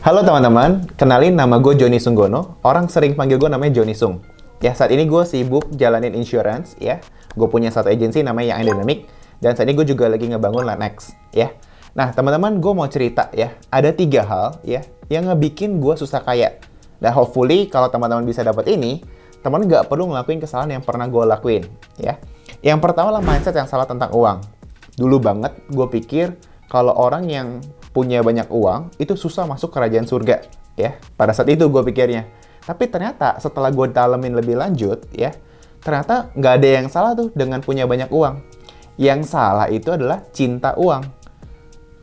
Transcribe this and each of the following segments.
Halo teman-teman, kenalin nama gue Joni Sunggono. Orang sering panggil gue namanya Joni Sung. Ya, saat ini gue sibuk jalanin insurance, ya. Gue punya satu agensi namanya Young Dynamic, dan saat ini gue juga lagi ngebangun Lanex, ya. Nah, teman-teman, gue mau cerita, ya. Ada 3 hal, ya, yang ngebikin gue susah kaya. Dan hopefully, kalau teman-teman bisa dapat ini, teman nggak perlu ngelakuin kesalahan yang pernah gue lakuin, ya. Yang pertama lah mindset yang salah tentang uang. Dulu banget, gue pikir kalau orang yang punya banyak uang, itu susah masuk kerajaan surga, ya. Pada saat itu gue pikirnya. Tapi ternyata setelah gue dalemin lebih lanjut, ya, ternyata nggak ada yang salah tuh dengan punya banyak uang. Yang salah itu adalah cinta uang.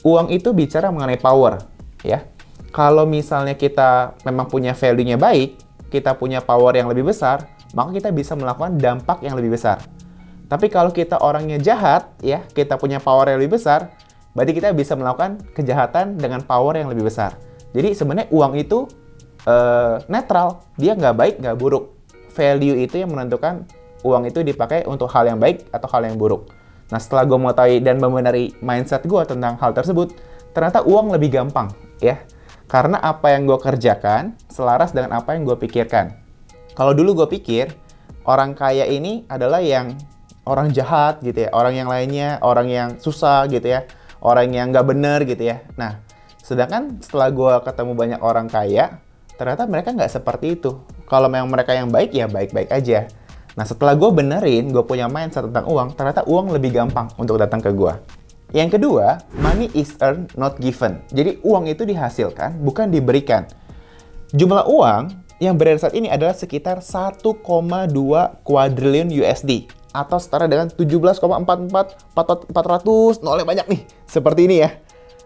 Uang itu bicara mengenai power, ya. Kalau misalnya kita memang punya value-nya baik, kita punya power yang lebih besar, maka kita bisa melakukan dampak yang lebih besar. Tapi kalau kita orangnya jahat, ya, kita punya power yang lebih besar, berarti kita bisa melakukan kejahatan dengan power yang lebih besar. Jadi sebenarnya uang itu netral, dia nggak baik, nggak buruk. Value itu yang menentukan uang itu dipakai untuk hal yang baik atau hal yang buruk. Nah, setelah gue mengetahui dan membenahi mindset gue tentang hal tersebut, ternyata uang lebih gampang, ya. Karena apa yang gue kerjakan selaras dengan apa yang gue pikirkan. Kalau dulu gue pikir, orang kaya ini adalah yang orang jahat gitu ya, orang yang lainnya, orang yang susah gitu ya, orang yang nggak bener gitu ya. Nah, sedangkan setelah gue ketemu banyak orang kaya, ternyata mereka nggak seperti itu. Kalau memang mereka yang baik, ya baik-baik aja. Nah, setelah gue benerin, gue punya mindset tentang uang, ternyata uang lebih gampang untuk datang ke gue. Yang kedua, money is earned, not given. Jadi, uang itu dihasilkan, bukan diberikan. Jumlah uang yang beredar saat ini adalah sekitar 1,2 kuadriliun USD. Atau setara dengan 17,44 nolnya banyak nih, seperti ini ya.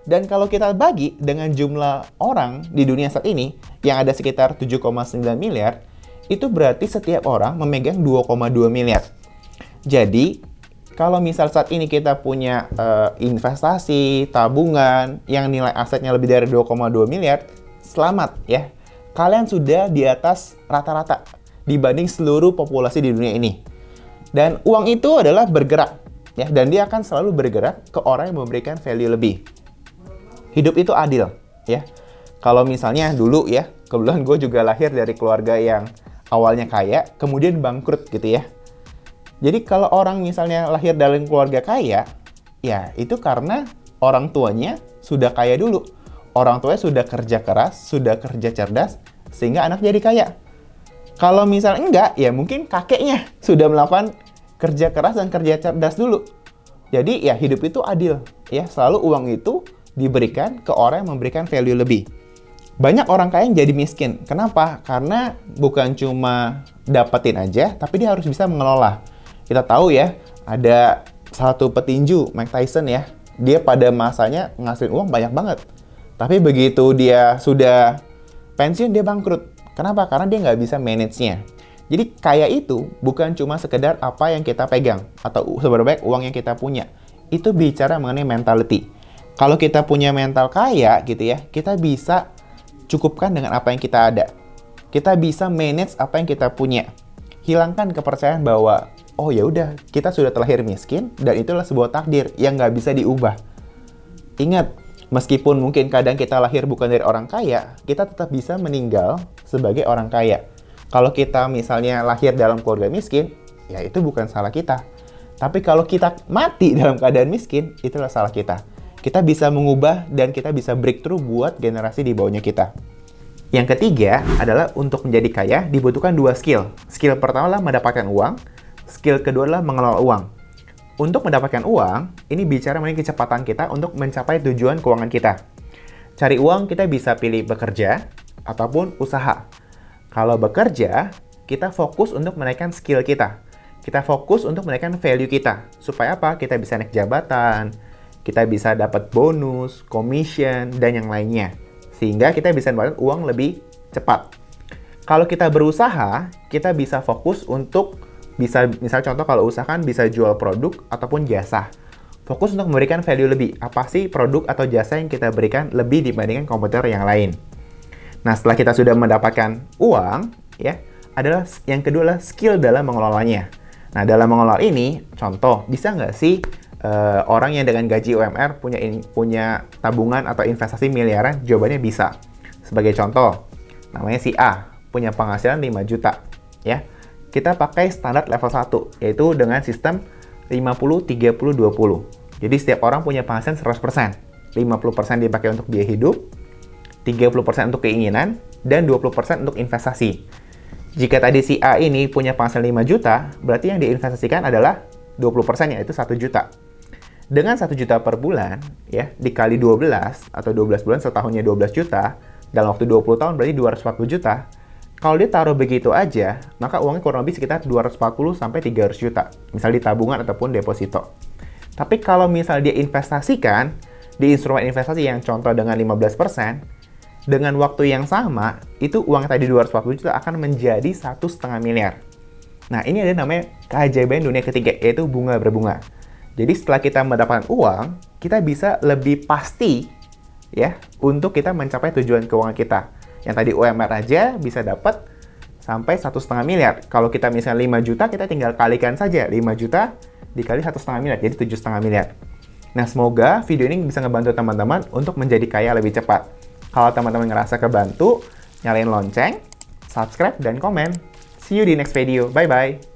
Dan kalau kita bagi dengan jumlah orang di dunia saat ini, yang ada sekitar 7,9 miliar, itu berarti setiap orang memegang 2,2 miliar. Jadi, kalau misal saat ini kita punya investasi, tabungan, yang nilai asetnya lebih dari 2,2 miliar, selamat ya. Kalian sudah di atas rata-rata dibanding seluruh populasi di dunia ini. Dan uang itu adalah bergerak, ya, dan dia akan selalu bergerak ke orang yang memberikan value lebih. Hidup itu adil, ya. Kalau misalnya dulu ya, kebetulan gue juga lahir dari keluarga yang awalnya kaya, kemudian bangkrut gitu ya. Jadi kalau orang misalnya lahir dalam keluarga kaya, ya itu karena orang tuanya sudah kaya dulu. Orang tuanya sudah kerja keras, sudah kerja cerdas, sehingga anak jadi kaya. Kalau misalnya enggak, ya mungkin kakeknya sudah melakukan kerja keras dan kerja cerdas dulu. Jadi ya hidup itu adil, ya selalu uang itu diberikan ke orang yang memberikan value lebih. Banyak orang kaya yang jadi miskin. Kenapa? Karena bukan cuma dapetin aja, tapi dia harus bisa mengelola. Kita tahu ya, ada satu petinju, Mike Tyson ya, dia pada masanya ngasilin uang banyak banget. Tapi begitu dia sudah pensiun, dia bangkrut. Kenapa? Karena dia nggak bisa manage-nya. Jadi kaya itu bukan cuma sekedar apa yang kita pegang atau seberapa banyak uang yang kita punya. Itu bicara mengenai mentality. Kalau kita punya mental kaya gitu ya, kita bisa cukupkan dengan apa yang kita ada. Kita bisa manage apa yang kita punya. Hilangkan kepercayaan bahwa oh ya udah, kita sudah terlahir miskin dan itulah sebuah takdir yang nggak bisa diubah. Ingat, meskipun mungkin kadang kita lahir bukan dari orang kaya, kita tetap bisa meninggal sebagai orang kaya. Kalau kita misalnya lahir dalam keluarga miskin, ya itu bukan salah kita. Tapi kalau kita mati dalam keadaan miskin, itulah salah kita. Kita bisa mengubah dan kita bisa breakthrough buat generasi di bawahnya kita. Yang ketiga adalah untuk menjadi kaya dibutuhkan 2 skill. Skill pertama adalah mendapatkan uang, skill kedua adalah mengelola uang. Untuk mendapatkan uang, ini bicara mengenai kecepatan kita untuk mencapai tujuan keuangan kita. Cari uang kita bisa pilih bekerja ataupun usaha. Kalau bekerja, kita fokus untuk menaikkan skill kita. Kita fokus untuk menaikkan value kita. Supaya apa? Kita bisa naik jabatan, kita bisa dapat bonus, commission, dan yang lainnya. Sehingga kita bisa mendapatkan uang lebih cepat. Kalau kita berusaha, kita bisa fokus untuk misalnya contoh kalau usaha kan bisa jual produk ataupun jasa. Fokus untuk memberikan value lebih. Apa sih produk atau jasa yang kita berikan lebih dibandingkan kompetitor yang lain? Nah, setelah kita sudah mendapatkan uang, ya, adalah yang kedua adalah skill dalam mengelolanya. Nah, dalam mengelola ini, contoh, bisa nggak sih orang yang dengan gaji UMR punya tabungan atau investasi miliaran? Jawabannya bisa. Sebagai contoh, namanya si A, punya penghasilan 5 juta. Ya, kita pakai standar level 1, yaitu dengan sistem 50-30-20. Jadi setiap orang punya penghasilan 100%. 50% dipakai untuk biaya hidup, 30% untuk keinginan, dan 20% untuk investasi. Jika tadi si A ini punya penghasilan 5 juta, berarti yang diinvestasikan adalah 20%, yaitu 1 juta. Dengan 1 juta per bulan, ya, dikali 12, atau 12 bulan setahunnya 12 juta, dalam waktu 20 tahun berarti 240 juta. Kalau dia taruh begitu aja, maka uangnya kurang lebih sekitar 240-300 juta. Misal di tabungan ataupun deposito. Tapi kalau misal dia investasikan di instrumen investasi yang contoh dengan 15%, dengan waktu yang sama, itu uang tadi 240 juta akan menjadi 1,5 miliar. Nah, ini ada namanya keajaiban dunia ketiga, yaitu bunga berbunga. Jadi setelah kita mendapatkan uang, kita bisa lebih pasti ya untuk kita mencapai tujuan keuangan kita. Yang tadi UMR aja bisa dapat sampai 1,5 miliar. Kalau kita misalnya 5 juta, kita tinggal kalikan saja 5 juta dikali 1,5 miliar, jadi 7,5 miliar. Nah, semoga video ini bisa ngebantu teman-teman untuk menjadi kaya lebih cepat. Kalau teman-teman ngerasa kebantu, nyalain lonceng, subscribe, dan komen. See you di next video. Bye-bye.